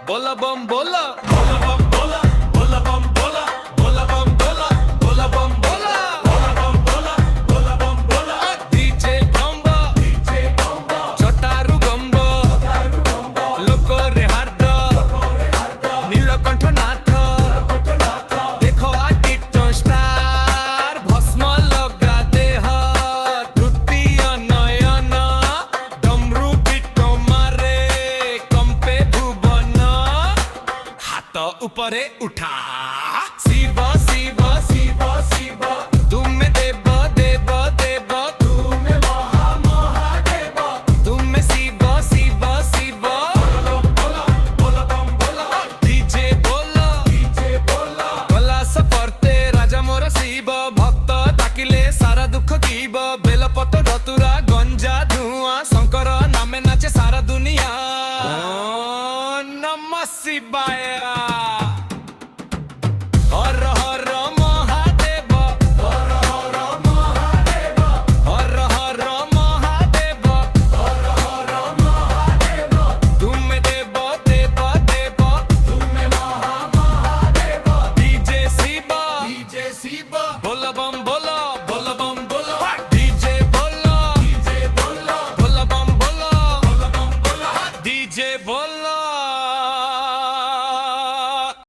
बोला बम बोला, बोला बम बोला, बोला बम बोला, बोला बम बोला, बोला बम बोला, बोला बम बोला, बोला बम बोला। DJ bamboo, DJ bamboo, छोटारू gumbo, लोको रे हार्द, नीलकंठ नाथ, देखो आदित्य स्टार, भस्म लगा देह, तृतीय नयन, डमरू बीट मारे, कंपे भुवन, हाथ उपरे उठा। शिव शिव शिव शिव, तुमे देव देव देव, तुमे महा महादेव, तुमे शिव शिव शिव। बोला बोला बम बोला, डीजे बोला, डीजे बोला, गला सफरते राजा मोर शिव, भक्त डाकिले सारा दुख कीब, बेलपत्र धतुरा गंजा धुआं, शंकर नामे नाचे सारा दुनिया। नमः शिवाय। हर हर महादेव, हर हर महादेव, हर हर महादेव, हर हर महादेव, तुमे देव देव देव, तुमे महा महादेव। डीजे शिव, डीजे शिव, बोला बम बोला, बोला बम बोला, डीजे बोला, डीजे बोला, बोला बम बोला, बोला बम बोला, डीजे बोला।